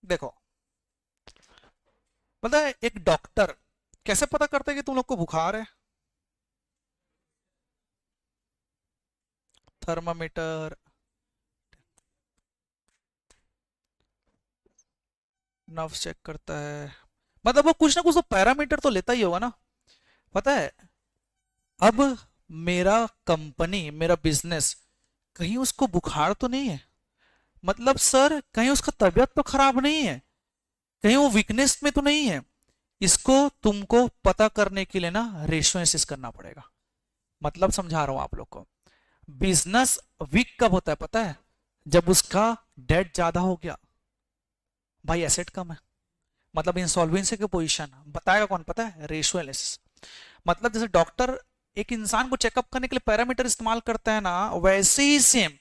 देखो, पता है एक डॉक्टर कैसे पता करता है कि तुम लोग को बुखार है? थर्मामीटर, नर्व चेक करता है, मतलब वो कुछ ना कुछ तो पैरामीटर तो लेता ही होगा ना। पता है, अब मेरा कंपनी, मेरा बिजनेस, कहीं उसको बुखार तो नहीं है? मतलब सर कहीं उसका तबीयत तो खराब नहीं है? कहीं वो वीकनेस में तो नहीं है? इसको तुमको पता करने के लिए ना रेशियो एनालिसिस करना पड़ेगा। मतलब समझा रहा हूं आप लोग को। बिजनेस वीक कब होता है पता है? जब उसका डेट ज्यादा हो गया, भाई एसेट कम है, मतलब इंसॉल्वेंसी की पोजीशन। बताएगा कौन पता है? Ratio analysis. मतलब जैसे डॉक्टर एक इंसान को चेकअप करने के लिए पैरामीटर इस्तेमाल करता है ना, वैसे ही सेम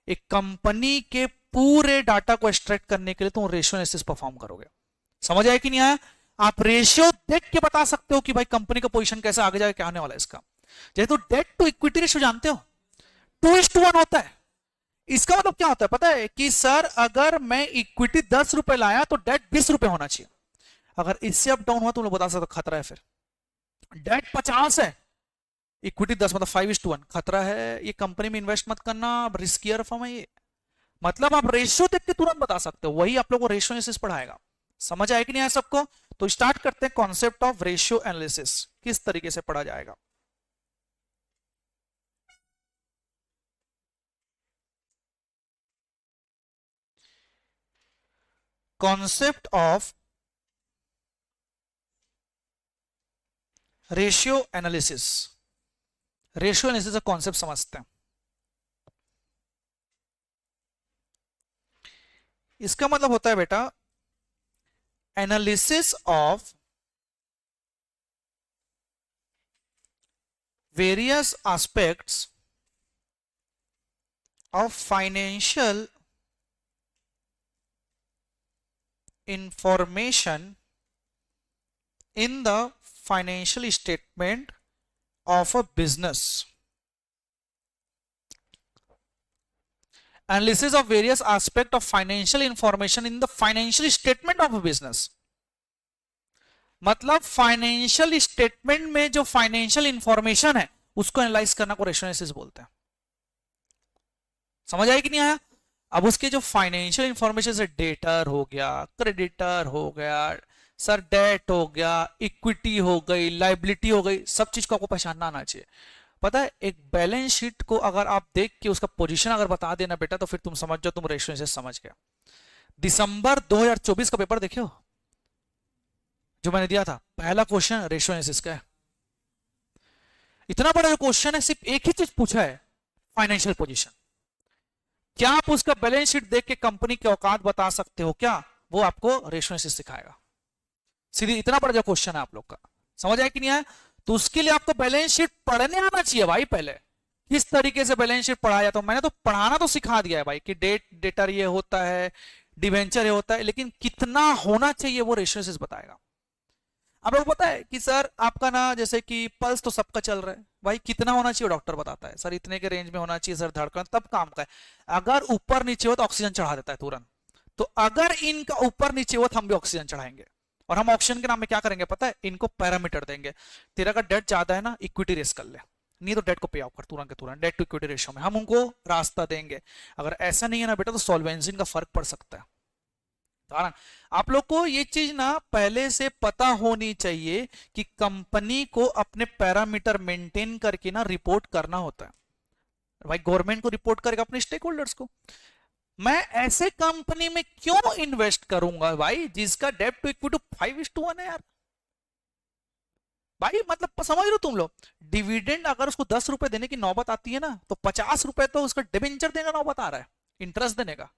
एक कंपनी के पूरे डाटा को एक्सट्रैक्ट करने के लिए तुम रेशियो एनालिसिस परफॉर्म करोगे। समझ आया कि नहीं आया? आप रेशियो देख के बता सकते हो कि भाई कंपनी का पोजीशन कैसे आगे जाके क्या होने वाला है इसका। जैसे तो डेट टू इक्विटी रेशियो जानते हो, 2:1 होता है। इसका मतलब क्या होता है पता है? कि सर अगर मैं इक्विटी 10 रुपए लाया तो डेट 20 रुपए होना चाहिए। अगर इससे अप डाउन हुआ तो लोग बता सकते खतरा है। फिर डेट 50 है, इक्विटी 10, मतलब 5:1, खतरा है, ये कंपनी में इन्वेस्ट मत करना, रिस्कियर फर्म है ये। मतलब आप रेशियो देख के तुरंत बता सकते हो, वही आप लोगों को रेशियो एनालिसिस पढ़ाएगा। समझ आया कि नहीं आया सबको? तो स्टार्ट करते हैं कॉन्सेप्ट ऑफ रेशियो एनालिसिस, किस तरीके से पढ़ा जाएगा। Concept of ratio analysis. Ratio analysis का कॉन्सेप्ट समझते हैं। इसका मतलब होता है बेटा, analysis of various aspects of financial information in the financial statement of a business. Analysis of various aspects of financial information in the financial statement of a business. मतलब financial statement में जो फाइनेंशियल इंफॉर्मेशन है उसको analyse करना को ratio analysis बोलते हैं। समझ आया कि नहीं आया? अब उसके जो फाइनेंशियल इंफॉर्मेशन से डेटर हो गया, क्रेडिटर हो गया, सर डेट हो गया, इक्विटी हो गई, लाइबिलिटी हो गई, सब चीज को आपको पहचानना आना चाहिए। पता है एक बैलेंस शीट को अगर आप देख के उसका पोजीशन अगर बता देना बेटा, तो फिर तुम समझ जाओ तुम रेशियो एनालिसिस समझ गया। दिसंबर 2024 का पेपर देखियो, जो मैंने दिया था, पहला क्वेश्चन रेशियो एनालिसिस का है। इतना बड़ा जो क्वेश्चन है, सिर्फ एक ही चीज पूछा है, फाइनेंशियल पोजीशन। क्या आप उसका बैलेंस शीट देख के कंपनी के औकात बता सकते हो क्या? वो आपको रेशियो एनालिसिस सिखाएगा। सीधी इतना बड़ा जो क्वेश्चन है आप लोग का, समझ आया कि नहीं आया? तो उसके लिए आपको बैलेंस शीट पढ़ने आना चाहिए भाई पहले। किस तरीके से बैलेंस शीट पढ़ाया जाता है, मैंने तो पढ़ाना तो सिखा दिया है भाई कि डेटर ये होता है, डिवेंचर ये होता है, लेकिन कितना होना चाहिए वो रेशियो एनालिसिस बताएगा। अब लोग पता है कि सर आपका ना जैसे कि पल्स तो सबका चल रहा है, भाई कितना होना चाहिए डॉक्टर बताता है, सर इतने के रेंज में होना चाहिए सर धड़कन, तब काम का है। अगर ऊपर नीचे हो तो ऑक्सीजन चढ़ा देता है तुरंत। तो अगर इनका ऊपर नीचे हो तो हम भी ऑक्सीजन चढ़ाएंगे। और हम ऑक्सीजन के नाम में क्या करेंगे पता है? इनको पैरामीटर देंगे। तेरा का डेट ज्यादा है ना, इक्विटी रेस कर ले, नहीं तो डेट को पे ऑफ कर तुरंत के तुरंत, डेट टू इक्विटी रेशियो में हम उनको रास्ता देंगे। अगर ऐसा नहीं है ना बेटा, तो सॉल्वेंसी का फर्क पड़ सकता है। कारण आप लोग को ये चीज ना पहले से पता होनी चाहिए कि कंपनी को अपने पैरामीटर मेंटेन करके ना रिपोर्ट करना होता है। भाई गवर्नमेंट को रिपोर्ट करेगा अपने स्टेक होल्डर्स को। मैं ऐसे कंपनी में क्यों इन्वेस्ट करूंगा भाई जिसका डेट टू इक्विटी 5:1 है यार? भाई मतलब समझ लो तुम लोग, डिविडेंड अगर उसको 10 रुपए देने की नौबत आती है ना, तो 50 रुपए तो उसका डिबेंचर देने का नौबत आ रहा है, इंटरेस्ट देने का,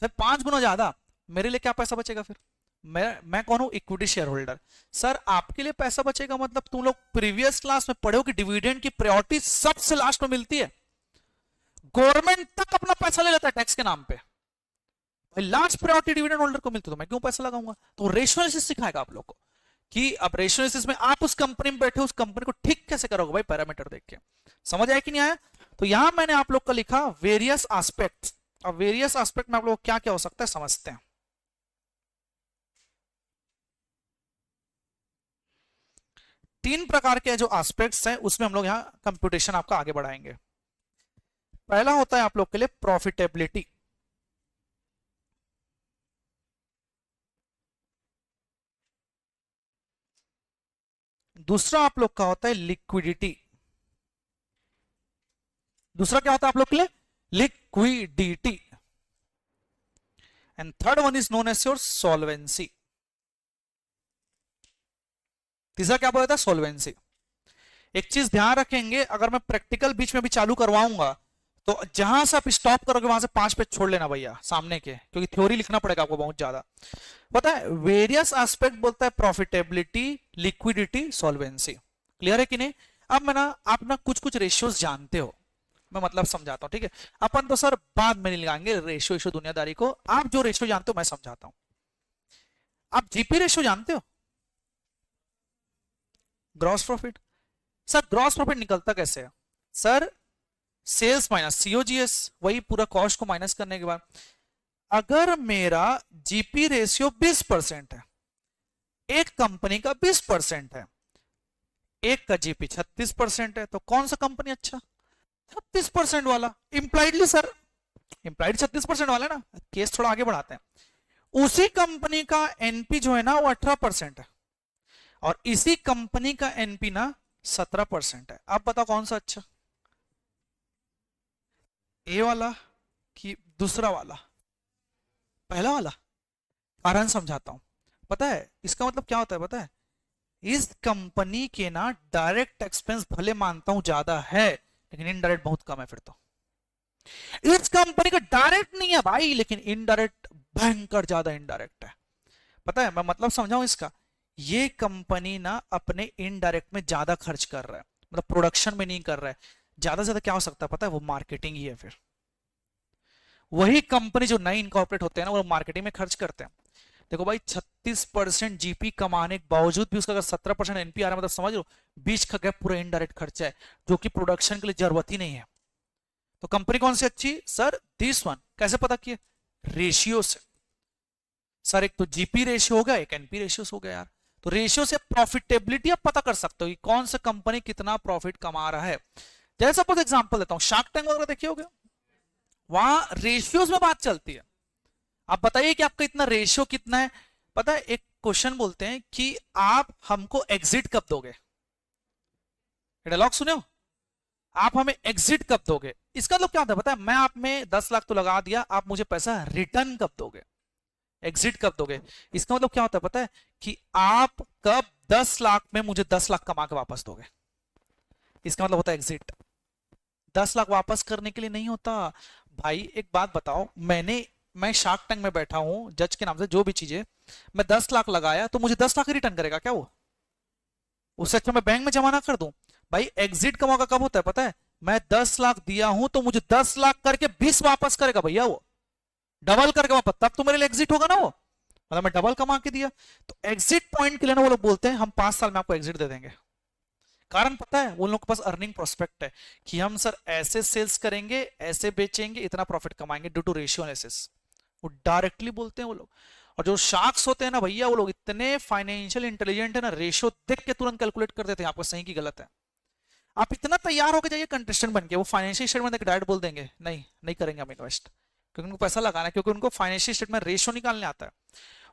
फिर 5 गुना ज्यादा। मेरे लिए क्या पैसा बचेगा फिर? मैं कौन हूं? Equity share holder. सर आपके लिए पैसा बचेगा मतलब तुम लोग प्रीवियस क्लास में पढ़े हो कि डिविडेंड की प्रायोरिटी सबसे लास्ट में मिलती है। गवर्नमेंट तक अपना पैसा ले लेता है टैक्स के नाम पे, भाई लास्ट प्रायोरिटी डिविडेंड होल्डर को मिलती है, तो मैं क्यों पैसा लगाऊंगा? तो रेशियो एनालिसिस सिखाएगा आप लोग को कि अब रेशियो एनालिसिस में आप उस कंपनी में बैठे, उस कंपनी को ठीक कैसे करोगे भाई पैरामीटर देख के। समझ आया कि नहीं आया? तो यहां मैंने आप लोग का लिखा वेरियस एस्पेक्ट्स। अब वेरियस एस्पेक्ट में आप लोग क्या क्या हो सकता है समझते हैं। तीन प्रकार के जो एस्पेक्ट्स हैं उसमें हम लोग यहाँ कंप्यूटेशन आपका आगे बढ़ाएंगे। पहला होता है आप लोग के लिए प्रॉफिटेबिलिटी, दूसरा आप लोग का होता है लिक्विडिटी, दूसरा क्या होता है आप लोग के लिए liquidity, and third one is known as your solvency. तीसरा क्या बोला था? सॉल्वेंसी। एक चीज ध्यान रखेंगे, अगर मैं प्रैक्टिकल बीच में भी चालू करवाऊंगा तो जहां से आप स्टॉप करोगे वहां से 5 पेज छोड़ लेना भैया सामने के, क्योंकि थ्योरी लिखना पड़ेगा आपको बहुत ज्यादा। पता है वेरियस एस्पेक्ट बोलता है प्रॉफिटेबिलिटी, लिक्विडिटी, सॉल्वेंसी। क्लियर है कि नहीं? अब मैं ना आप ना कुछ कुछ रेशियोज जानते हो, मैं मतलब समझाता हूं, ठीक है? अपन तो सर बाद में नहीं लगाएंगे रेशियो इशो दुनियादारी को, आप जो रेशियो जानते हो मैं समझाता हूं। आप जीपी रेशियो जानते हो? Gross profit. Sir gross profit निकलता कैसे है? सर सेल्स माइनस सीओजीएस, वही पूरा कॉस्ट को माइनस करने के बाद अगर मेरा जीपी रेशियो 20% है, एक कंपनी का 20% है, एक का जीपी 36% है, तो कौन सा कंपनी अच्छा? 36% वाला। इंप्लाइडली सर, इंप्लाइड 36% वाला है ना। केस थोड़ा आगे बढ़ाते हैं, उसी कंपनी का एनपी जो है ना वो 18% है, और इसी कंपनी का एनपी ना 17% है। आप बताओ कौन सा अच्छा? ए वाला कि दूसरा वाला? पहला वाला। कारण समझाता हूं। पता है इसका मतलब क्या होता है? पता है इस कंपनी के ना डायरेक्ट एक्सपेंस भले मानता हूं ज्यादा है, लेकिन इनडायरेक्ट बहुत कम है। फिर तो इस कंपनी का डायरेक्ट नहीं है भाई, लेकिन इनडायरेक्ट भयंकर ज्यादा इनडायरेक्ट है। पता है मैं मतलब समझाऊं इसका, ये कंपनी ना अपने इनडायरेक्ट में ज्यादा खर्च कर रहा है, मतलब प्रोडक्शन में नहीं कर रहा है। ज्यादा से ज्यादा क्या हो सकता है पता है? वो मार्केटिंग ही है। फिर वही कंपनी जो नई इनकॉर्पोरेट होते हैं ना वो मार्केटिंग में खर्च करते हैं। देखो भाई 36% जीपी कमाने के बावजूद भी उसका अगर 17% एनपी आ रहा है, मतलब समझ लो बीच का गैप पूरा इनडायरेक्ट खर्चा है, जो कि प्रोडक्शन के लिए जरूरत ही नहीं है। तो कंपनी कौन सी अच्छी? Sir this one. कैसे पता किए? रेशियो से। सर एक तो जीपी रेशियो हो गया, एक एनपी रेशियो हो गया यार। तो रेशियो से प्रॉफिटेबिलिटी आप पता कर सकते हो कि कौन सा कंपनी कितना प्रॉफिट कमा रहा है। जैसे सपोज एग्जांपल देता हूं, शार्क टैंक वगैरह देखिए होगा, वहां रेशियोज में बात चलती है। आप बताइए कि आपका इतना रेशियो कितना है। पता है एक क्वेश्चन बोलते हैं कि आप हमको एग्जिट कब दोगे? डायलॉग सुने हो? आप हमें एग्जिट कब दोगे? इसका मतलब क्या होता है पता है? मैं आप में 10 लाख तो लगा दिया, आप मुझे पैसा रिटर्न कब दोगे? एग्जिट कब दोगे? इसका मतलब क्या होता है पता है? कि आप कब 10 लाख में मुझे 10 लाख कमा के वापस दोगे। इसका मतलब होता है एग्जिट। 10 लाख वापस करने के लिए नहीं होता भाई। एक बात बताओ, मैं शार्क टैंक में बैठा हूं जज के नाम से, जो भी चीजें मैं 10 लाख लगाया तो मुझे 10 लाख रिटर्न करेगा क्या वो? उससे अच्छा मैं बैंक में जमा ना कर दूं। भाई एग्जिट का मौका कब होता है पता है? मैं 10 लाख दिया हूं तो मुझे 10 लाख करके 20 वापस करेगा भैया, वो डबल करके वापस, तब तो मेरे लिए एग्जिट होगा ना वो, मतलब मैं डबल कमा के दिया। तो एग्जिट पॉइंट के लिए ना वो लोग बोलते हैं हम 5 साल में आपको एग्जिट दे देंगे। कारण पता है उन लोगों के पास अर्निंग प्रोस्पेक्ट है कि हम सर ऐसे सेल्स करेंगे, ऐसे बेचेंगे, इतना प्रॉफिट कमाएंगे ड्यू टू रेशियो एनालिसिस। वो डायरेक्टली बोलते हैं वो लोग। और जो शार्क्स होते हैं ना भैया, वो लोग इतने फाइनेंशियल इंटेलिजेंट है ना, रेशियो देख के तुरंत कैलकुलेट कर देते हैं आपको सही की गलत है। आप इतना तैयार होकर जाइए कंटेस्टेंट बन के, वो फाइनेंशियल स्टेटमेंट देख डायरेक्ट बोल देंगे नहीं नहीं करेंगे हम इन्वेस्ट, क्योंकि उनको पैसा लगाना है, क्योंकि उनको फाइनेंशियल स्टेटमेंट रेशियो निकालने आता है।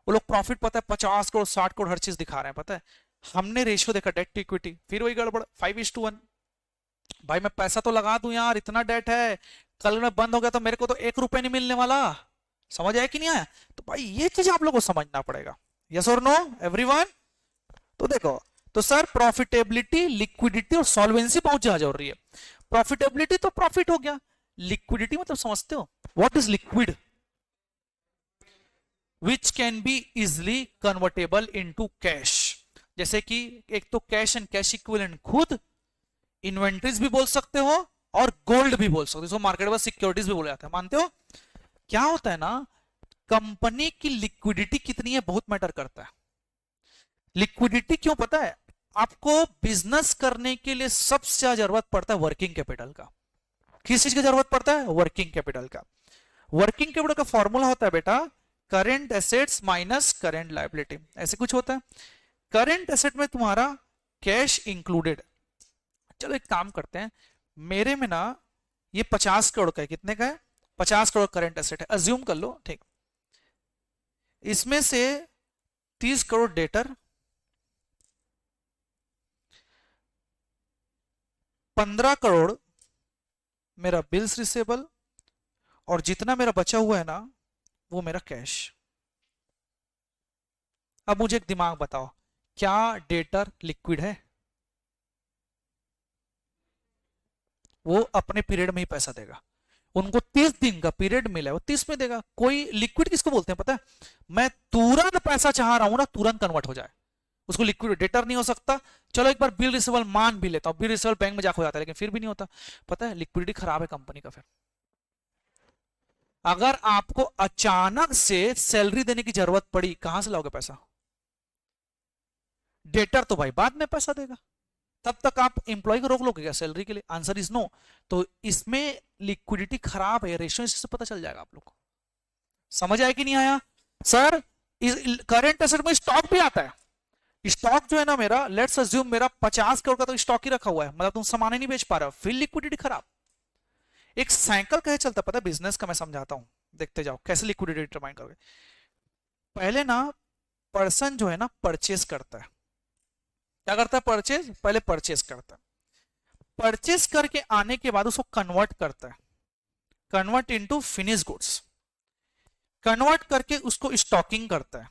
वो लोग प्रॉफिट पता है 50 करोड़ 60 करोड़ हर चीज दिखा रहे हैं। पता है हमने रेशियो देखा डेट टू इक्विटी, फिर वही गड़बड़ 5:1। भाई मैं पैसा तो लगा दूं यार, इतना डेट है, कल में बंद हो गया तो मेरे को तो 1 रुपए नहीं मिलने वाला। समझ आया कि नहीं आया? तो भाई ये चीज आप लोग को समझना पड़ेगा। यस और नो एवरीवन? तो देखो, तो सर प्रॉफिटेबिलिटी, लिक्विडिटी और सॉल्वेंसी बहुत ज्यादा जरूरी है। प्रॉफिटेबिलिटी तो प्रॉफिट हो गया, लिक्विडिटी मतलब समझते हो? What is liquid? Which can be easily convertible into cash. जैसे कि एक तो कैश एंड कैश इक्विवेलेंट खुद, इन्वेंट्रीज भी बोल सकते हो और गोल्ड भी बोल सकते हो, इसको मार्केटेबल सिक्योरिटीज भी बोला जाता है। मानते हो? क्या होता है ना, कंपनी की लिक्विडिटी कितनी है बहुत मैटर करता है। लिक्विडिटी क्यों पता है? आपको बिजनेस करने के लिए सबसे ज्यादा जरूरत पड़ता है वर्किंग कैपिटल का। किस चीज की जरूरत पड़ता है? वर्किंग कैपिटल का। वर्किंग कैपिटल का फॉर्मूला होता है बेटा current assets minus current liability, ऐसे कुछ होता है। करेंट एसेट में तुम्हारा कैश इंक्लूडेड। चलो एक काम करते हैं, मेरे में ना ये 50 करोड़ का है, कितने का है? 50 करोड़ करेंट एसेट है, अज्यूम कर लो, ठीक। इसमें से 30 करोड़ डेटर, 15 करोड़ मेरा बिल्स रिसेबल, और जितना मेरा बचा हुआ है ना वो मेरा कैश। अब मुझे एक दिमाग बताओ, क्या डेटर लिक्विड है? वो अपने पीरियड में ही पैसा देगा। उनको 30 दिन का पीरियड मिला है, वो 30 में देगा। कोई लिक्विड किसको बोलते हैं पता है? मैं तुरंत पैसा चाह रहा हूं ना, तुरंत कन्वर्ट हो जाए, उसको लिक्विड डेटर नहीं हो सकता। चलो एक बार बिल रिसीवेबल मान भी लेता हूं, बिल रिसीवेबल बैंक में जाकर हो जाता है, लेकिन फिर भी नहीं होता। पता है लिक्विडिटी खराब है कंपनी का। फिर अगर आपको अचानक से सैलरी देने की जरूरत पड़ी, कहां से लाओगे पैसा? डेटर तो भाई बाद में पैसा देगा, तब तक आप एम्प्लॉय को रोक लोगे क्या सैलरी के लिए? Answer is no. तो इसमें लिक्विडिटी खराब है, रेशियो इससे पता चल जाएगा आप लोग को। समझ आया कि नहीं आया? सर करंट एसेट में स्टॉक भी आता है। स्टॉक जो है ना मेरा, लेट्स अज्यूम मेरा 50 करोड़ का तो स्टॉक ही रखा हुआ है, मतलब तुम सामान ही नहीं बेच पा रहे हो, फिर लिक्विडिटी खराब। एक साइकिल कैसे चलता है पता है बिजनेस का? मैं समझाता हूं, देखते जाओ कैसे लिक्विडिटी डिटरमाइन करोगे। पहले ना पर्सन जो है ना परचेस करता है। क्या करता है? परचेज, पहले परचेस करता है। परचेस करके आने के बाद उसको कन्वर्ट करता है, convert into finish goods. Convert करके उसको स्टॉकिंग करता है,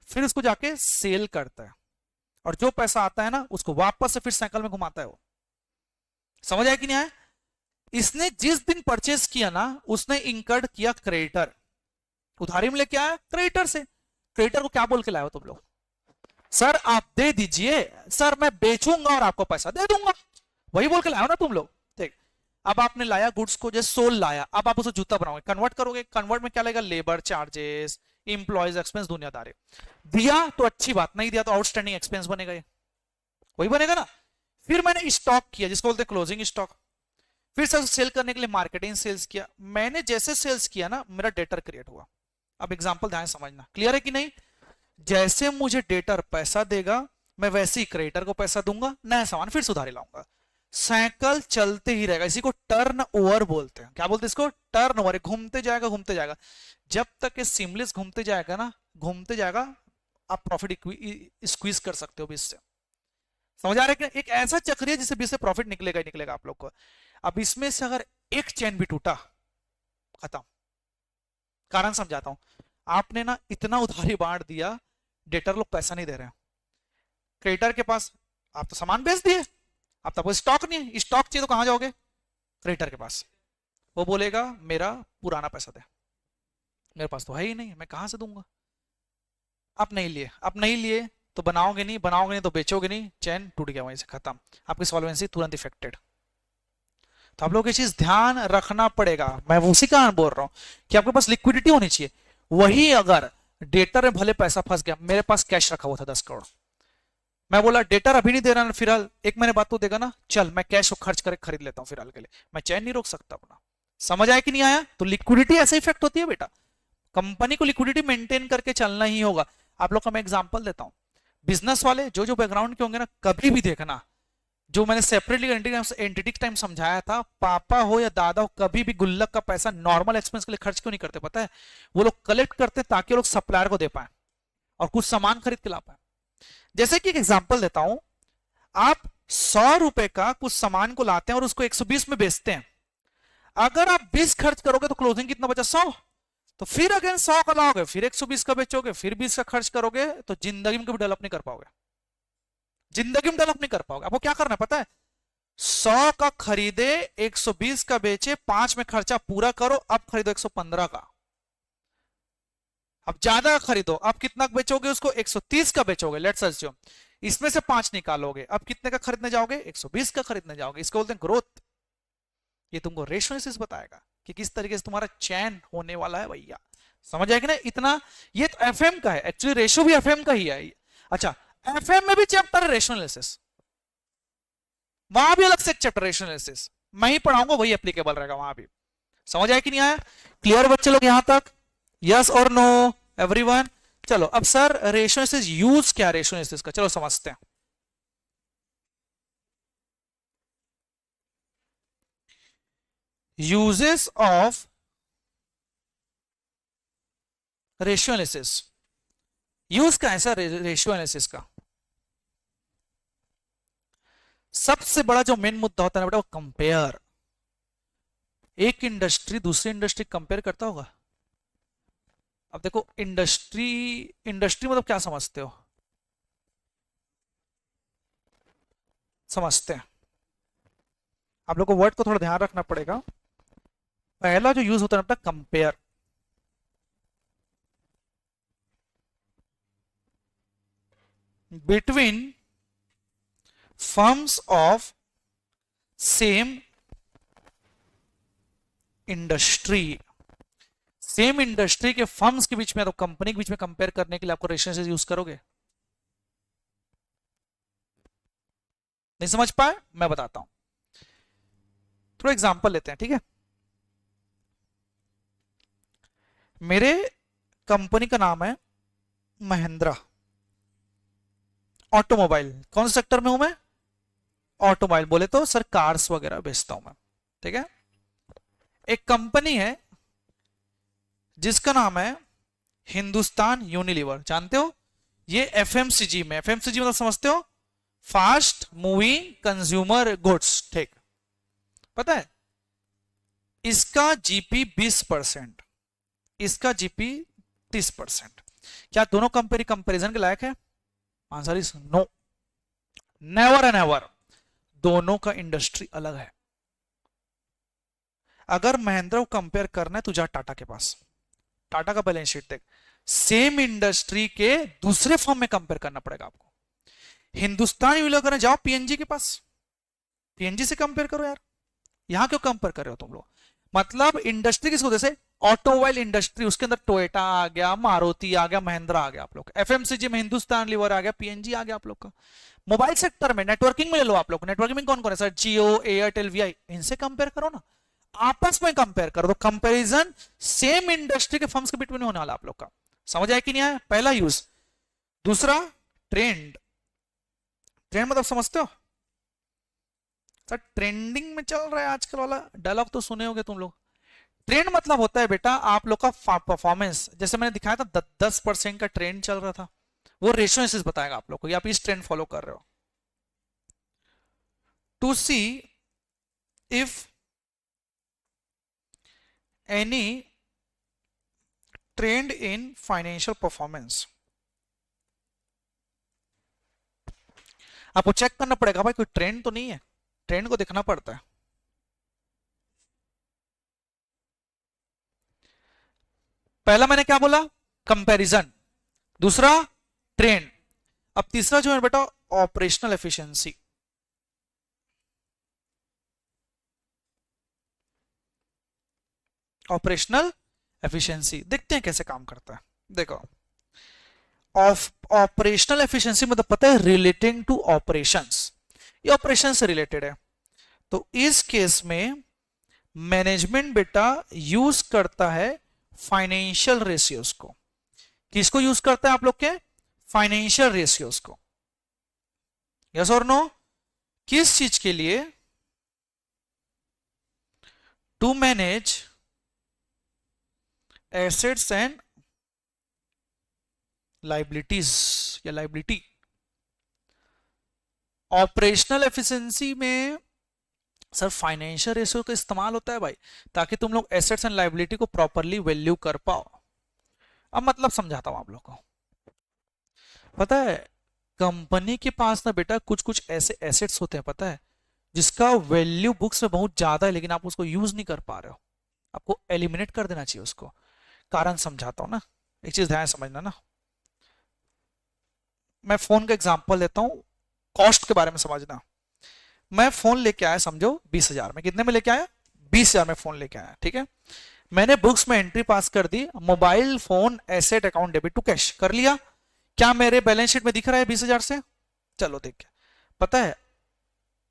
फिर उसको जाके सेल करता है, और जो पैसा आता है ना उसको वापस से फिर साइकिल में घुमाता है वो। समझ आया कि नहीं आया? इसने जिस दिन परचेस किया ना, उसने इंकर्ड किया क्रेडिटर, उधारी में लेके आया क्रेडिटर से। क्रेडिटर को क्या बोल के लाए हो तुम लोग? सर आप दे दीजिए, सर मैं बेचूंगा और आपको पैसा दे दूंगा, वही बोल के लाए हो ना तुम लोग। ठीक, अब आपने लाया गुड्स को, जैसे सोल लाया, अब आप उसे जूता बनाओगे, कन्वर्ट करोगे। कन्वर्ट में क्या लगेगा? लेबर चार्जेस, इंप्लॉइज एक्सपेंस, दुनियादारी। दिया तो अच्छी बात, नहीं दिया तो आउटस्टैंडिंग एक्सपेंस बनेगा, ये वही बनेगा ना। फिर मैंने स्टॉक किया, जिसको बोलते हैं क्लोजिंग स्टॉक। फिर से सेल करने के लिए मार्केटिंग सेल्स किया। मैंने जैसे सेल्स किया ना, मेरा डेटर क्रिएट हुआ। अब एग्जांपल ध्यान समझना, क्लियर है कि नहीं? जैसे मुझे डेटर पैसा देगा, मैं वैसे ही क्रेडिटर को पैसा दूंगा, नया सामान फिर सुधारी लाऊंगा। साइकिल चलते ही रहेगा, इसी को टर्न ओवर बोलते हैं। क्या बोलते हैं इसको? Turn over. घूमते जाएगा घूमते जाएगा, जब तक ये सिमलेस घूमते जाएगा ना, घूमते जाएगा, आप प्रॉफिट स्क्वीज कर सकते हो बीच से। समझ आ रहा है कि एक ऐसा चक्र है जिससे बीच से प्रॉफिट निकलेगा ही निकलेगा आप लोग को। अब इसमें से अगर एक चैन भी टूटा, खत्म। कारण समझाता हूं। आपने ना इतना उधारी बांट दिया, डेटर लोग पैसा नहीं दे रहे हैं। क्रेडिटर के पास आप तो सामान बेच दिए, अब तक स्टॉक नहीं है, स्टॉक चाहिए तो कहां जाओगे? क्रेडिटर के पास। वो बोलेगा मेरा पुराना पैसा दे, मेरे पास तो है ही नहीं, मैं कहां से दूंगा? आप नहीं लिए, आप नहीं लिए तो बनाओगे नहीं, बनाओगे नहीं तो बेचोगे नहीं, चैन टूट गया, वहीं से खत्म, आपकी सॉल्वेंसी तुरंत इफेक्टेड। तो आप लोग ये चीज ध्यान रखना पड़ेगा। मैं उसी कारण बोल रहा हूं कि आपके पास लिक्विडिटी होनी चाहिए। वही अगर डेटर में भले पैसा फंस गया, मेरे पास कैश रखा हुआ था 10 करोड़, मैं बोला डेटर अभी नहीं दे रहा फिलहाल, एक महीने बाद तो देगा ना, चल मैं कैश को खर्च करके खरीद लेता हूं फिलहाल के लिए, मैं चैन नहीं रोक सकता अपना। समझ आया कि नहीं आया? तो लिक्विडिटी ऐसे इफेक्ट होती है बेटा, कंपनी को लिक्विडिटी मेंटेन करके चलना ही होगा। आप लोग का मैं एग्जांपल देता हूं। बिजनेस वाले जो जो बैकग्राउंड के होंगे ना, कभी भी देखना, जो मैंने सेपरेटली एंटिटी टाइम समझाया था, पापा हो या दादा हो, कभी भी गुल्लक का पैसा नॉर्मल एक्सपेंस के लिए खर्च क्यों नहीं करते पता है? वो लोग कलेक्ट करते ताकि वो लोग सप्लायर को दे पाए और कुछ सामान खरीद के ला पाए। जैसे कि एक एग्जांपल देता हूं, आप 100 रुपए का कुछ सामान को लाते हैं और उसको 120 में बेचते हैं। अगर आप 20 खर्च करोगे तो क्लोजिंग कितना बचा? 100। तो फिर अगेन 100 का लाओगे, फिर 120 का बेचोगे, फिर 20 का खर्च करोगे, तो जिंदगी में कभी डेवलप नहीं कर पाओगे, जिंदगी में डेवलप नहीं कर पाओगे। आपको क्या करना है पता है? 100 का खरीदे, 120 का बेचे, 5 में खर्चा पूरा करो, अब खरीदो 115 का। अब ज्यादा खरीदो, अब कितना बेचोगे उसको? 130 का बेचोगे, लेट्स अज्यूम। इसमें से 5 निकालोगे, अब कितने का खरीदने जाओगे? 120 का खरीदने जाओगे। इसको बोलते हैं ग्रोथ। ये तुमको रेशो एनालिसिस बताएगा कि किस तरीके से तुम्हारा चैन होने वाला है भैया। समझ आएगा ना इतना? ये तो एफएम का है, एक्चुअली रेशो भी एफएम का ही है। अच्छा, एफएम में भी चैप्टर है रेशो एनालिसिस, वहां भी अलग से एक चैप्टर रेशो एनालिसिस मैं ही पढ़ाऊंगा, वही एप्लीकेबल रहेगा वहां भी। समझ आया कि नहीं आया? क्लियर बच्चे लोग यहां तक? यस और नो एवरीवन? चलो अब सर रेशो एनालिसिस यूज क्या? रेशो एनालिसिस का चलो समझते हैं। Uses of ratio analysis. Use का है सर रेशियो एनालिसिस का? सबसे बड़ा जो मेन मुद्दा होता है ना बेटा, वो कंपेयर। एक इंडस्ट्री दूसरी इंडस्ट्री कंपेयर करता होगा? अब देखो इंडस्ट्री, इंडस्ट्री मतलब क्या समझते हो? समझते हैं आप लोग को वर्ड को थोड़ा ध्यान रखना पड़ेगा। पहला जो यूज होता है ना बेटा, compare. Between firms of same industry. Same industry के फर्म्स के बीच में तो कंपनी के बीच में कंपेयर करने के लिए आपको रेफरेंसेस यूज करोगे। नहीं समझ पाए? मैं बताता हूं, थोड़ा एग्जांपल लेते हैं, ठीक है। मेरे कंपनी का नाम है महिंद्रा ऑटोमोबाइल। कौन से सेक्टर में हूं मैं? ऑटोमोबाइल। बोले तो सर कार्स वगैरह बेचता हूं मैं, ठीक है। एक कंपनी है जिसका नाम है हिंदुस्तान यूनिलीवर, जानते हो? ये एफएमसीजी में, एफएमसीजी मतलब समझते हो? फास्ट मूविंग कंज्यूमर गुड्स, ठीक। पता है इसका जीपी 20%, इसका जीपी 30%। क्या दोनों कंपेरिजन के लायक है? Answer is no, never and ever. दोनों का इंडस्ट्री अलग है। अगर महिंद्रा को कंपेयर करना है तो जा टाटा के पास, टाटा का बैलेंस शीट देख। सेम इंडस्ट्री के दूसरे फॉर्म में कंपेयर करना पड़ेगा आपको। हिंदुस्तान यूनिलीवर करना, जाओ पीएनजी के पास, पीएनजी से कंपेयर करो यार। यहां क्यों कंपेयर कर रहे हो तुम लोग? मतलब इंडस्ट्री किसको, जैसे ऑटोमोबाइल इंडस्ट्री, उसके अंदर टोयोटा आ गया, मारुति आ गया, महिंद्रा आ गया आप लोग। एफएमसीजी में हिंदुस्तान लीवर आ गया, पीएनजी आ गया आप लोग का। मोबाइल सेक्टर में, नेटवर्किंग में ले लो आप लोग, नेटवर्किंग में कौन कौन है सर? जियो, एयरटेल, वीआई। इनसे कंपेयर करो ना, आपस में कंपेयर करो। तो कंपैरिजन सेम इंडस्ट्री के फर्म्स के बीच में होने वाला आप लोग का। समझ आया कि नहीं आया? पहला यूज। दूसरा ट्रेंड। ट्रेंड मतलब समझते हो सर? ट्रेंडिंग में चल रहा है आजकल वाला डायलॉग तो सुने होंगे तुम लोग। ट्रेंड मतलब होता है बेटा आप लोग का परफॉर्मेंस। जैसे मैंने दिखाया था 10% का ट्रेंड चल रहा था, वो रेशियो एनालिसिस बताएगा आप लोग को, या आप इस ट्रेंड फॉलो कर रहे हो। To see if any trend in financial performance, आपको चेक करना पड़ेगा भाई कोई ट्रेंड तो नहीं है, ट्रेंड को देखना पड़ता है। पहला मैंने क्या बोला? कंपैरिजन। दूसरा ट्रेंड। अब तीसरा जो है बेटा ऑपरेशनल एफिशिएंसी। ऑपरेशनल एफिशिएंसी देखते हैं कैसे काम करता है। देखो ऑपरेशनल एफिशिएंसी मतलब पता है रिलेटिंग टू ऑपरेशंस, ये ऑपरेशन से रिलेटेड है। तो इस केस में मैनेजमेंट बेटा यूज करता है फाइनेंशियल रेशियोज को। किसको यूज करता है आप लोग के? फाइनेंशियल रेशियोज को। यस और नो? किस चीज के लिए? To manage assets and liabilities या लाइबिलिटी। ऑपरेशनल एफिशिएंसी में सर फाइनेंशियल रेशियो का इस्तेमाल होता है भाई, ताकि तुम लोग एसेट्स एंड लाइबिलिटी को प्रॉपरली वैल्यू कर पाओ। अब मतलब समझाता हूं आप लोग को। पता है कंपनी के पास ना बेटा कुछ कुछ ऐसे एसेट्स होते हैं, पता है, जिसका वैल्यू बुक्स में बहुत ज्यादा है, लेकिन आप उसको यूज नहीं कर पा रहे हो। आपको एलिमिनेट कर देना चाहिए उसको। कारण समझाता हूं ना, एक चीज ध्यान समझना ना। मैं फोन का एग्जांपल देता हूं, कॉस्ट के बारे में समझना। मैं फोन लेके आया समझो 20,000 में। कितने में लेके आया? 20,000 में फोन लेके आया, ठीक है। मैंने बुक्स में एंट्री पास कर दी, mobile phone asset account debit to cash कर लिया। क्या मेरे बैलेंस शीट में दिख रहा है 20,000 से? चलो देख, पता है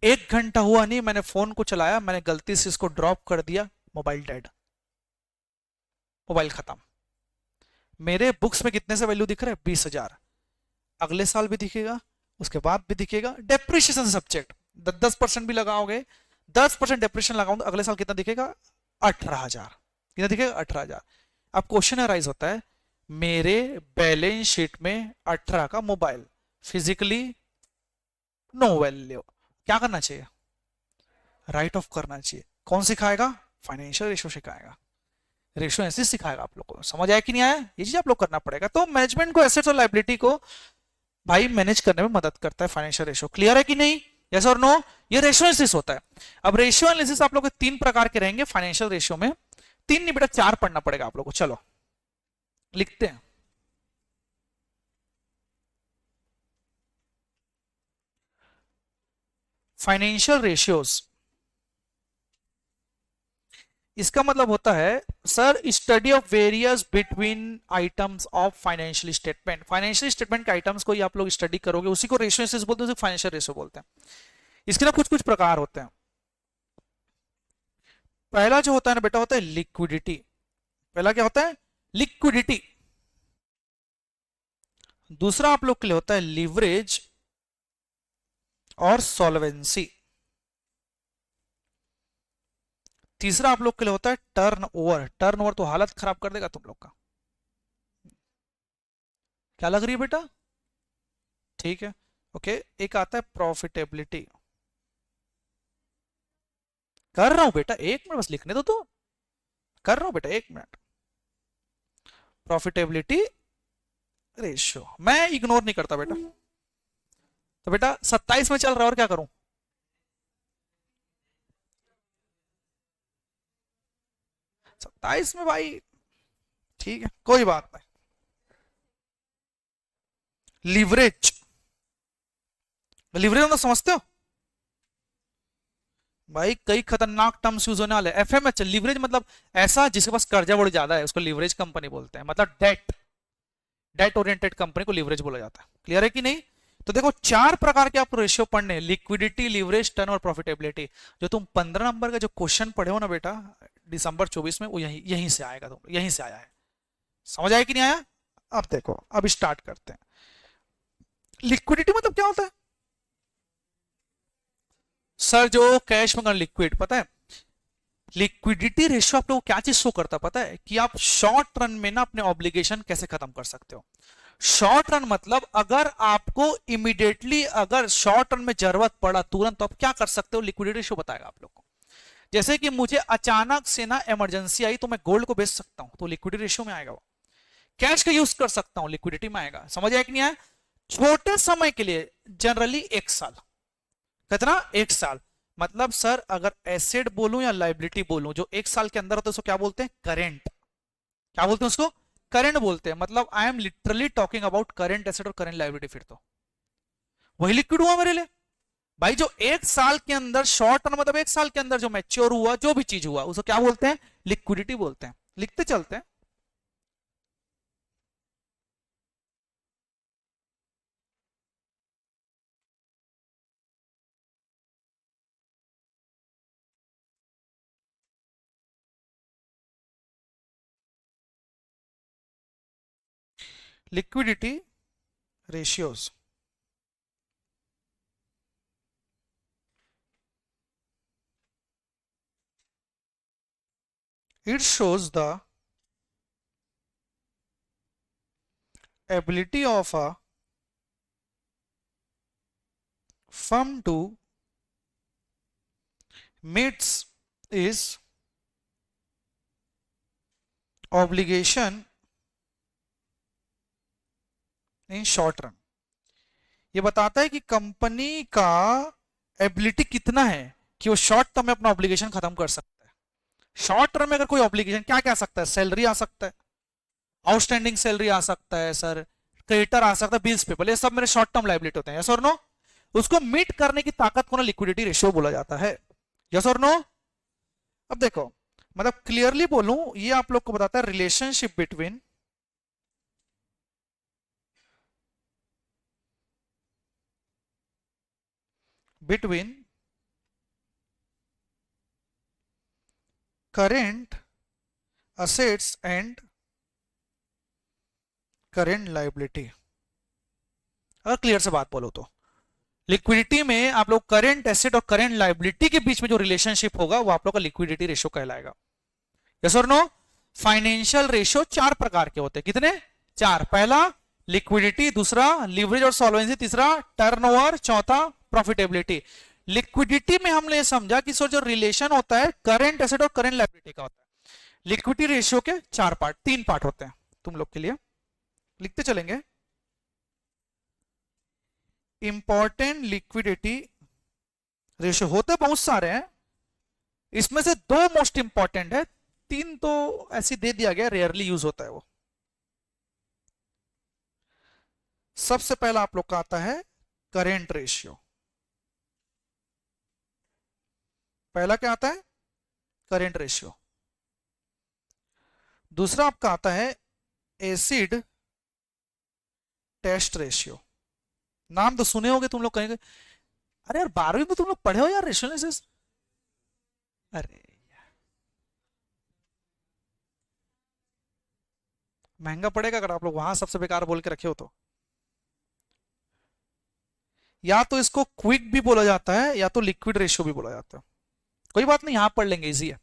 1 घंटा हुआ नहीं मैंने फोन को चलाया, मैंने गलती से इसको ड्रॉप कर दिया, मोबाइल डेड, मोबाइल खत्म। मेरे बुक्स में कितने से वैल्यू दिख रहा है? 20,000। अगले साल भी दिखेगा, उसके बाद भी दिखेगा। डेप्रिशिएशन सब्जेक्ट 10% भी लगाओगे, 10% डेप्रिशिएशन लगाऊंगा, अगले साल कितना दिखेगा? 18,000, कितना दिखेगा 18,000। अब क्वेश्चन अराइज होता है, मेरे बैलेंस शीट में 18 का मोबाइल, फिजिकली नो वैल्यू, क्या करना चाहिए? राइट ऑफ करना चाहिए। कौन सिखाएगा? फाइनेंशियल रेशियो सिखाएगा, रेशियो एनालिसिस सिखाएगा। आप लोग को समझ आया कि नहीं आया? ये चीज आप लोग करना पड़ेगा। तो मैनेजमेंट को एसेट्स और लायबिलिटी को भाई मैनेज करने में मदद करता है फाइनेंशियल रेशियो। क्लियर है कि नहीं? यस और नो? ये रेशियो एनालिसिस होता है। अब रेशियो एनालिसिस आप लोग के तीन प्रकार के रहेंगे फाइनेंशियल रेशियो में, तीन नहीं बेटा चार पढ़ना पड़ेगा आप लोग को। चलो लिखते हैं। फाइनेंशियल रेशियोज, इसका मतलब होता है sir study of various between items of financial statement. Financial statement के आइटम्स को ही आप लोग स्टडी करोगे, उसी को रेशियो एनालिसिस बोलते हैं, उसी फाइनेंशियल रेशियो बोलते हैं। इसके ना कुछ कुछ प्रकार होते हैं। पहला जो होता है ना बेटा होता है लिक्विडिटी। पहला क्या होता है? लिक्विडिटी। दूसरा आप लोग के लिए होता है लिवरेज और सॉल्वेंसी। तीसरा आप लोग के लिए होता है टर्न ओवर। टर्न ओवर तो हालत खराब कर देगा तुम लोग का। क्या लग रही है बेटा? ठीक है, ओके। एक आता है प्रॉफिटेबिलिटी। कर रहा हूं बेटा, एक मिनट बस लिखने दो तो। कर रहा हूं बेटा, एक मिनट। प्रॉफिटेबिलिटी रेशियो मैं इग्नोर नहीं करता बेटा। तो बेटा 27 में चल रहा है और क्या करूं? 27 में भाई, ठीक है कोई बात नहीं। लिवरेज, लिवरेज मतलब समझते हो भाई? कई खतरनाक टर्म्स यूज होने वाले। एफएमएच लिवरेज मतलब ऐसा जिसके पास कर्जा बहुत ज्यादा है उसको लिवरेज कंपनी बोलते हैं। मतलब डेट, डेट ओरिएंटेड कंपनी को लिवरेज बोला जाता है। क्लियर है कि नहीं? तो देखो चार प्रकार के आपको रेशियो पढ़ने हैं, लिक्विडिटी, लिवरेज, टर्न और प्रॉफिटेबिलिटी। जो तुम 15 नंबर का जो क्वेश्चन पढ़े हो ना बेटा दिसंबर 24 में, वो यहीं यहीं से आएगा, तुम यहीं से आया है। समझ आया कि नहीं आया? अब देखो, अब स्टार्ट करते हैं। लिक्विडिटी मतलब क्या होता है सर? जो कैश में लिक्विड, पता है लिक्विडिटी रेशियो आप लोग क्या चीज शो करता है पता है? कि आप शॉर्ट रन में ना अपने ऑब्लिगेशन कैसे खत्म कर सकते हो। शॉर्ट रन मतलब अगर आपको इमीडिएटली अगर शॉर्ट रन में जरूरत पड़ा तुरंत, तो आप क्या कर सकते हो, लिक्विडिटी रेशियो बताएगा आप लोग को। जैसे कि मुझे अचानक से ना इमरजेंसी आई तो मैं गोल्ड को बेच सकता हूं, तो लिक्विडिटी रेशियो में आएगा वो। कैश का यूज कर सकता हूं, लिक्विडिटी में आएगा। समझ आया कि नहीं आया? छोटे समय के लिए जनरली 1 साल। कितना? 1 साल। मतलब सर अगर एसेट बोलूं या लाइबिलिटी बोलूं, जो 1 साल के अंदर होता है उसको क्या बोलते हैं? करेंट। क्या बोलते हैं उसको? करंट बोलते हैं। मतलब I am literally talking about current asset और करंट लाइबिलिटी। फिर तो वही लिक्विड हुआ मेरे लिए भाई। जो 1 साल के अंदर शॉर्ट टर्म मतलब 1 साल के अंदर जो मैच्योर हुआ, जो भी चीज हुआ, उसको क्या बोलते हैं? लिक्विडिटी बोलते हैं। लिखते चलते हैं। Liquidity ratios, it shows the ability of a firm to meet its obligation in short run। ये बताता है कि कंपनी का एबिलिटी कितना है कि वो शॉर्ट टर्म में अपना ऑब्लिगेशन खत्म कर सकता है। शॉर्ट टर्म में अगर कोई ऑब्लिगेशन क्या क्या आ सकता है? सैलरी आ सकता है, आउटस्टैंडिंग सैलरी आ सकता है सर, क्रेडिटर आ सकता है, बिल्स पेबल, ये सब मेरे शॉर्ट टर्म लाइबिलिटी होते हैं। यस और नो? उसको मीट करने की ताकत को ना लिक्विडिटी रेशियो बोला जाता है। यस और नो? अब देखो, मतलब क्लियरली बोलूं, ये आप लोग को बताता है relationship between between current assets and current liability. अगर क्लियर से बात बोलो तो लिक्विडिटी में आप लोग करेंट एसेट और करेंट लाइबिलिटी के बीच में जो रिलेशनशिप होगा वो आप लोग का लिक्विडिटी रेशियो कहलाएगा। यस और नो? फाइनेंशियल रेशियो चार प्रकार के होते हैं, कितने? चार। पहला लिक्विडिटी, दूसरा लीवरेज और सॉल्वेंसी, तीसरा टर्नओवर, चौथा प्रॉफिटेबिलिटी। लिक्विडिटी में हमने समझा कि सो जो रिलेशन होता है करेंट एसेट और करेंट लायबिलिटी का होता है। लिक्विडिटी रेशियो के चार पार्ट, तीन पार्ट होते हैं, तुम लोग के लिए लिखते चलेंगे। इंपॉर्टेंट लिक्विडिटी रेशियो होते बहुत सारे हैं, इसमें से दो मोस्ट इंपॉर्टेंट है, तीन तो ऐसे दे दिया गया, रेयरली यूज होता है वो। सबसे पहला आप लोग का आता है करेंट रेशियो। पहला क्या आता है? Current ratio. दूसरा आपका आता है एसिड टेस्ट रेशियो। नाम तो सुने होंगे तुम लोग, कहेंगे अरे यार 12वीं में तुम लोग पढ़े हो यार रेशियो एनालिसिस। अरे महंगा पड़ेगा अगर आप लोग वहां सबसे बेकार बोल के रखे हो तो। या तो इसको क्विक भी बोला जाता है या तो लिक्विड रेशियो भी बोला जाता है, कोई बात नहीं, यहां पढ़ लेंगे, इजी है।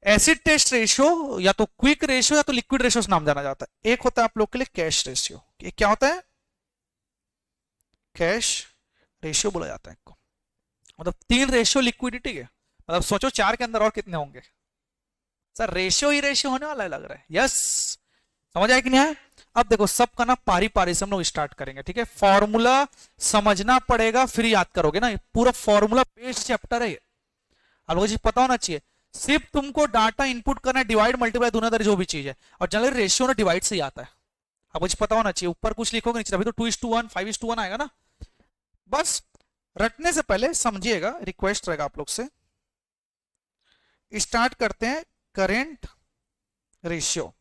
एसिड टेस्ट रेशियो या तो क्विक रेशियो या तो लिक्विड रेशियो नाम जाना जाता है। एक होता है आप लोग के लिए कैश रेशियो। एक क्या होता है? कैश रेशियो बोला जाता है इसको। मतलब तीन रेशियो लिक्विडिटी के, मतलब सोचो चार के अंदर और कितने होंगे सर? रेशियो ही रेशियो होने वाला है लग रहा है। यस, समझ आया कि नहीं है? अब देखो सबका ना पारी पारी से हम लोग स्टार्ट करेंगे, ठीक है? फॉर्मूला समझना पड़ेगा फिर याद करोगे ना, पूरा फॉर्मूला बेस्ड चैप्टर है ये, आप लोगों को पता होना चाहिए। सिर्फ तुमको डाटा इनपुट करना है, डिवाइड मल्टीप्लाई दोनों तरह जो भी चीज है, और जनरली रेशियो ना डिवाइड से ही आता है, आपको कुछ पता होना चाहिए। ऊपर कुछ लिखोगे नीचे अभी तो 2:1 5:1 आएगा ना। बस रटने से पहले समझिएगा, रिक्वेस्ट रहेगा आप लोग से। स्टार्ट करते हैं करेंट रेशियो।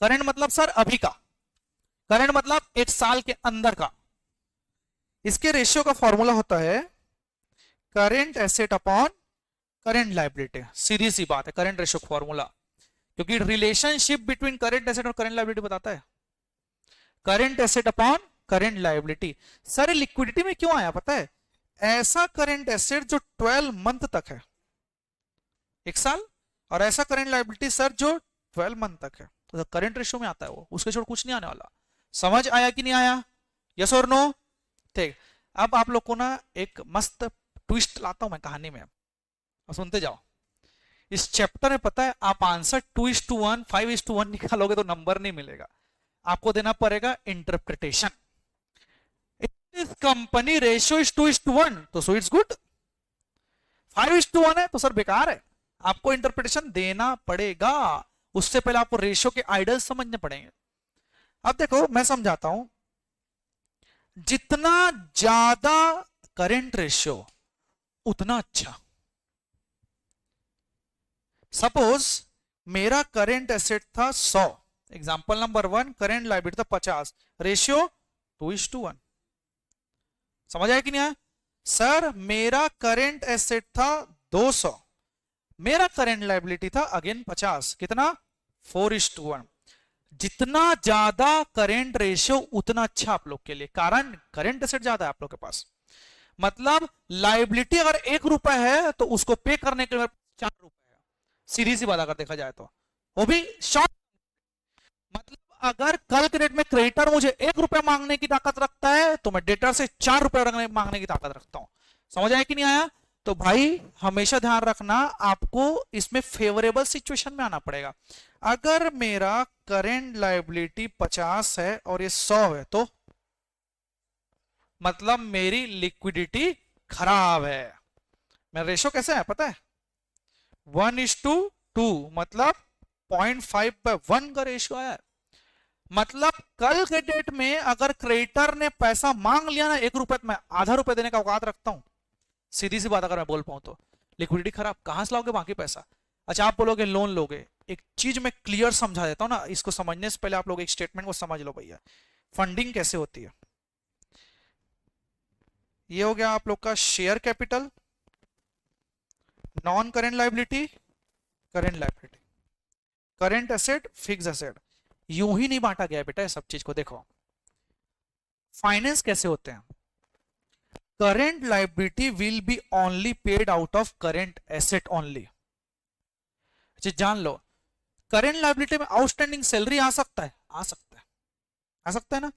करंट मतलब सर अभी का, करंट मतलब एक साल के अंदर का। इसके रेशियो का फॉर्मूला होता है current asset upon current liability. सीधी सी बात है, करंट रेशियो फॉर्मूला, क्योंकि रिलेशनशिप बिटवीन करंट एसेट और करंट लायबिलिटी बताता है। Current asset upon current liability. Sir liquidity में क्यों आया पता है? ऐसा करंट एसेट जो 12 मंथ तक है, एक साल, और ऐसा करंट लायबिलिटी सर जो 12 मंथ तक है, तो करंट रेशियो में आता है वो, उसके छोड़ कुछ नहीं आने वाला। समझ आया कि नहीं आया? यस और नो? ठीक। अब आप लोग को ना एक मस्त ट्विस्ट लाता हूं मैं कहानी में, और सुनते जाओ। इस चैप्टर में पता है आप आंसर 2:1 5:1 निकालोगे तो नंबर नहीं मिलेगा, आपको देना पड़ेगा इंटरप्रिटेशन। इस कंपनी रेशियो इज 2:1 तो सो इट्स गुड, 5:1 है तो सर बेकार है, आपको इंटरप्रिटेशन देना पड़ेगा। उससे पहले आपको रेशियो के आइडल समझने पड़ेंगे। अब देखो मैं समझाता हूं, जितना ज्यादा करंट रेशियो उतना अच्छा। सपोज मेरा करंट एसेट था 100, एग्जांपल नंबर 1, करंट लायबिलिटी था 50, रेशियो 2:1। समझ आया कि नहीं आया? सर मेरा करंट एसेट था 200, मेरा करंट लायबिलिटी था अगेन 50, कितना? 4:1। जितना ज्यादा करंट रेशियो उतना अच्छा आप लोग के लिए, कारण करंट एसेट ज्यादा है आप लोग के पास। मतलब लायबिलिटी अगर 1 रुपए है तो उसको पे करने के लिए 4 रुपए है, सीधी सी बात अगर देखा जाए तो, वो भी शॉर्ट। मतलब अगर कल के डेट में क्रेडिटर मुझे 1 रुपया मांगने की ताकत रखता है तो मैं डेटर से 4 रुपए मांगने की ताकत रखता हूं। समझ आया कि नहीं आया? तो भाई हमेशा ध्यान रखना, आपको इसमें फेवरेबल सिचुएशन में आना पड़ेगा। अगर मेरा करंट लायबिलिटी 50 है और ये 100 है तो मतलब मेरी लिक्विडिटी खराब है। मेरा रेशियो कैसा है पता है? 1:2, मतलब 0.5/1 का रेशियो आया है। मतलब कल के डेट में अगर क्रेडिटर ने पैसा मांग लिया ना 1 रुपए, तो मैं आधा रुपए देने का औकात रखता हूं। सीधी सी बात अगर मैं बोल पाऊं तो लिक्विडिटी खराब, कहां से लाओगे बाकी पैसा? अच्छा आप बोलोगे लोन लोगे, एक चीज मैं क्लियर समझा देता हूं ना, इसको समझने से पहले आप लोग एक स्टेटमेंट को समझ लो भैया। फंडिंग कैसे होती है? ये हो गया आप लोग का share capital, non current liability, current liability, current asset, fix asset. यूं ही नहीं बांटा गया बेटा सब चीज को। देखो फाइनेंस कैसे होते हैं, current liability will be only paid out of current asset only. चीज जान लो, करेंट लायबिलिटी में आउटस्टैंडिंग सैलरी आ सकता है, आ सकता है, आ सकता है ना।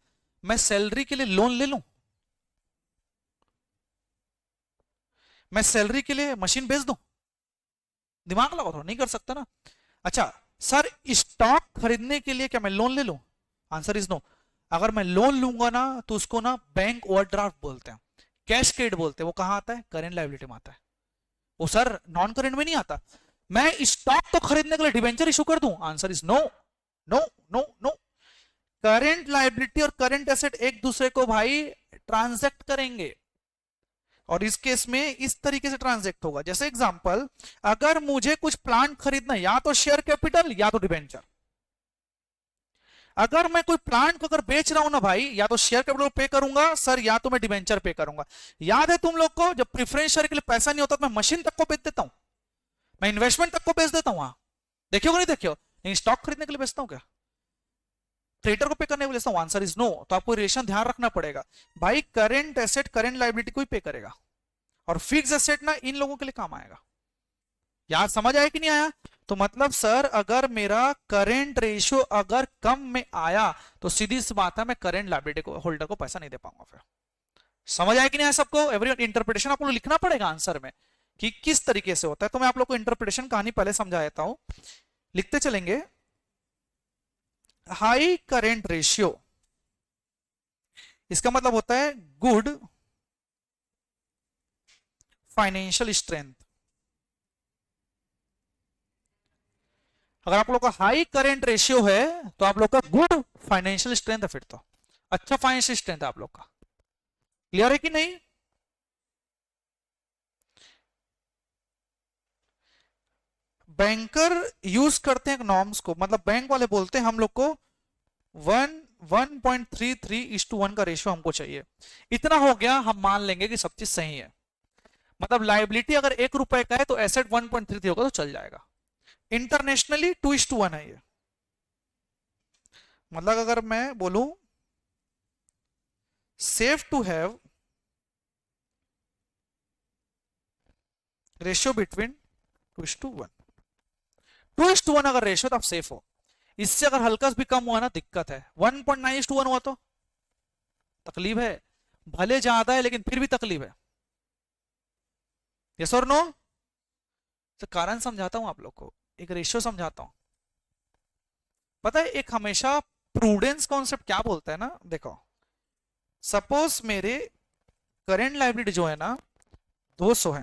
मैं सैलरी के लिए लोन ले लूं, मैं सैलरी के लिए मशीन बेच दूं, दिमाग लगाओ थोड़ा, नहीं कर सकता ना। अच्छा सर, स्टॉक खरीदने के लिए क्या मैं लोन ले लूं? Answer is no. अगर मैं लोन लूंगा ना तो उसको ना बैंक ओवरड्राफ्ट बोलते हैं, कैश क्रेडिट बोलते हैं। वो कहां आता है? करेंट लायबिलिटी में आता है। वो सर नॉन करेंट में नहीं आता। मैं स्टॉक तो खरीदने के लिए डिबेंचर इशू कर दूं? Answer is no, no, no, no. Current liability और करेंट एसेट एक दूसरे को भाई ट्रांजैक्ट करेंगे, और इस केस में इस तरीके से ट्रांजैक्ट होगा। जैसे एग्जांपल, अगर मुझे कुछ प्लांट खरीदना है, या तो शेयर कैपिटल या तो डिबेंचर। अगर मैं कोई प्लांट को अगर बेच रहा हूं ना भाई, या तो शेयर कैपिटल पे करूंगा सर, या तो मैं डिबेंचर पे करूंगा। याद है तुम लोग को, जब प्रेफरेंस शेयर के लिए पैसा नहीं होता तो मैं मशीन तक को बेच देता हूं, मैं इन्वेस्टमेंट तक को बेच देता हूं। वहां देखियो नहीं देखियो, लेकिन स्टॉक खरीदने के लिए बेचता हूं क्या? ट्रेडर को पे करने के लिए बेचता हूं? Answer is no. तो आपको रिलेशन ध्यान रखना पड़ेगा भाई। करेंट एसेट करेंट लायबिलिटी को ही पे करेगा, और फिक्स एसेट ना इन लोगों के लिए काम आएगा। यार समझ आया कि नहीं आया? तो मतलब सर, अगर मेरा करेंट रेशियो अगर कम में आया तो सीधी सी बात है, मैं करेंट लायबिलिटी को होल्डर को पैसा नहीं दे पाऊंगा फिर। समझ आया कि नहीं आया सबको? एवरीवन, इंटरप्रिटेशन आपको लिखना पड़ेगा आंसर में कि किस तरीके से होता है। तो मैं आप लोग को इंटरप्रिटेशन कहानी पहले समझा देता हूं, लिखते चलेंगे। हाई करेंट रेशियो, इसका मतलब होता है गुड फाइनेंशियल स्ट्रेंथ। अगर आप लोग का हाई करेंट रेशियो है तो आप लोग का गुड फाइनेंशियल स्ट्रेंथ है, फिर तो अच्छा फाइनेंशियल स्ट्रेंथ है आप लोग का। क्लियर है कि नहीं? बैंकर यूज करते हैं नॉर्म्स को, मतलब बैंक वाले बोलते हैं हम लोग को 1.33:1 का रेशियो हमको चाहिए। इतना हो गया, हम मान लेंगे कि सब चीज सही है। मतलब लाइबिलिटी अगर 1 रुपए का है तो एसेट 1.33 होगा तो चल जाएगा। इंटरनेशनली 2:1 है ये। मतलब अगर मैं बोलूं safe to have ratio between 2:1, 2:1 अगर रेशियो तो आप सेफ हो। इससे अगर हल्का भी कम हुआ ना दिक्कत है। 1.9:1 हुआ तो तकलीफ है, भले ज्यादा है लेकिन फिर भी तकलीफ है। यस और नो? तो कारण समझाता हूं आप लोग को, एक रेशियो समझाता हूं। पता है एक हमेशा प्रूडेंस कॉन्सेप्ट क्या बोलता है ना, देखो सपोज मेरे करेंट लायबिलिटी जो है ना 200 है,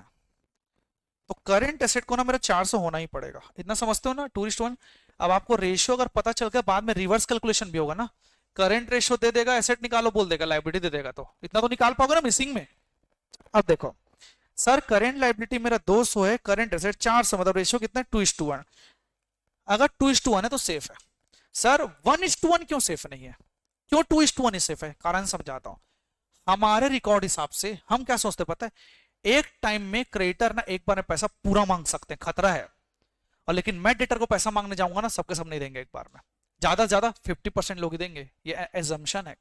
तो करंट एसेट को ना मेरा 400 होना ही पड़ेगा। इतना समझते हो ना? 2:1। अब आपको रेशियो अगर पता चल गया, बाद में रिवर्स कैलकुलेशन भी होगा ना, करंट रेशियो दे देगा, एसेट निकालो बोल देगा, लायबिलिटी दे देगा, तो इतना तो निकाल पाओगे ना मिसिंग में। अब देखो सर, करंट लायबिलिटी मेरा 200 है, करंट एसेट 400, मतलब रेशियो कितना है? 2:1। अगर 2:1 है तो सेफ है। सर 1:1 क्यों सेफ नहीं है? क्यों 2:1 ही सेफ है? कारण समझाता हूं। हमारे रिकॉर्ड हिसाब से हम क्या सोचते पता है, एक टाइम में क्रेडिटर ना एक बार में पैसा पूरा मांग सकते हैं, खतरा है। और लेकिन मैं डेटर को पैसा मांगने जाऊंगा ना, सबके सब नहीं देंगे एक बार में, ज्यादा से ज्यादा 50% लोग ही देंगे, ये एजम्पशन है।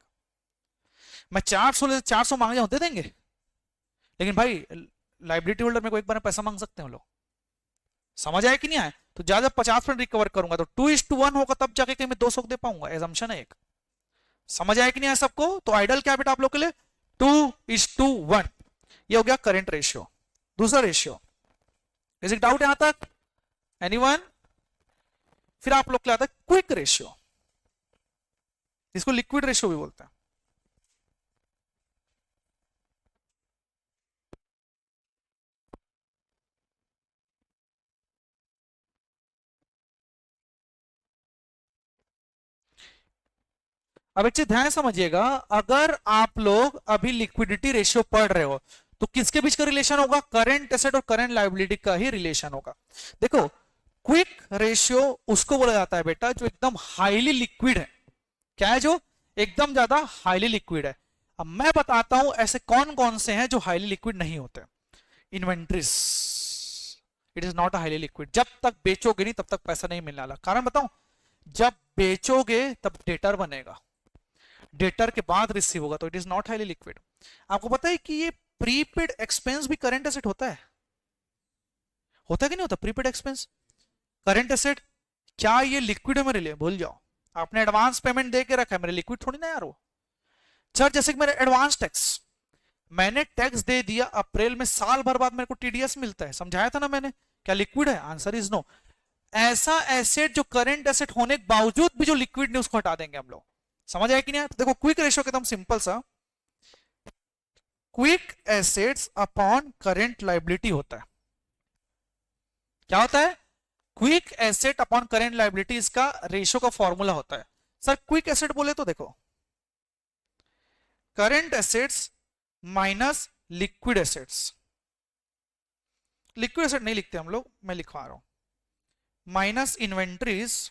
मैं 400 मांगे जाऊं दे देंगे, लेकिन भाई लाइबिलिटी होल्डर में को एक बार में पैसा मांग सकते हैं लोग। समझ आया कि नहीं आया? तो ज्यादा 50% रिकवर करूंगा तो 2:1 होगा, तब जाके कहीं मैं 200 दे पाऊंगा, एजम्पशन है एक। समझ आया कि नहीं आया सबको? तो आइडल क्या बेटा आप लोग के लिए? 2:1। ये हो गया करंट रेशियो। दूसरा रेशियो, किसी डाउट यहां तक? एनीवन? फिर आप लोग क्या आता है क्विक रेशियो, इसको लिक्विड रेशियो भी बोलते हैं। अब एक चीज ध्यान से समझिएगा, अगर आप लोग अभी लिक्विडिटी रेशियो पढ़ रहे हो तो किसके बीच का रिलेशन होगा? करंट एसेट और करंट लायबिलिटी का ही रिलेशन होगा। देखो क्विक रेशियो उसको बोला जाता है बेटा जो एकदम हाईली लिक्विड है। क्या है? जो एकदम ज्यादा हाईली लिक्विड है। अब मैं बताता हूं ऐसे कौन कौन से हैं जो हाईली लिक्विड नहीं होते। Inventories, it is not a highly liquid. जब तक बेचोगे नहीं तब तक पैसा नहीं मिलने वाला। कारण बताऊं, जब बेचोगे तब डेटर बनेगा, डेटर के बाद रिसीव होगा, तो it is not highly liquid. आपको पता है कि ये प्रीपेड एक्सपेंस भी करंट एसेट होता है? होता है कि नहीं होता प्रीपेड एक्सपेंस? करंट एसेट, क्या ये लिक्विड है मेरे लिए? भूल जाओ, आपने एडवांस पेमेंट दे के रखा है, मेरे लिक्विड थोड़ी ना यार वो। सर जैसे कि मेरे एडवांस टैक्स, मैंने टैक्स दे दिया अप्रैल में, साल भर बाद मेरे को टीडीएस मिलता है, समझाया था ना मैंने, क्या लिक्विड है? Answer is no. ऐसा एसेट जो करंट एसेट होने के बावजूद भी जो लिक्विड नहीं, उसको हटा देंगे हम लोग। समझ आया कि नहीं? तो देखो क्विक रेशियो एकदम सिंपल सा, quick assets upon current liability होता है। क्या होता है? Quick asset upon current liability, इसका रेशियो का फॉर्मूला होता है। सर क्विक एसेट बोले तो देखो, current assets minus liquid assets. Liquid asset नहीं लिखते हम लोग, मैं लिखवा रहा हूं, minus inventories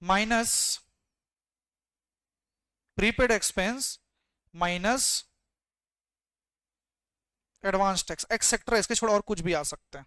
minus prepaid expense minus advance tax etcetera, इसके छोड़ और कुछ भी आ सकते हैं।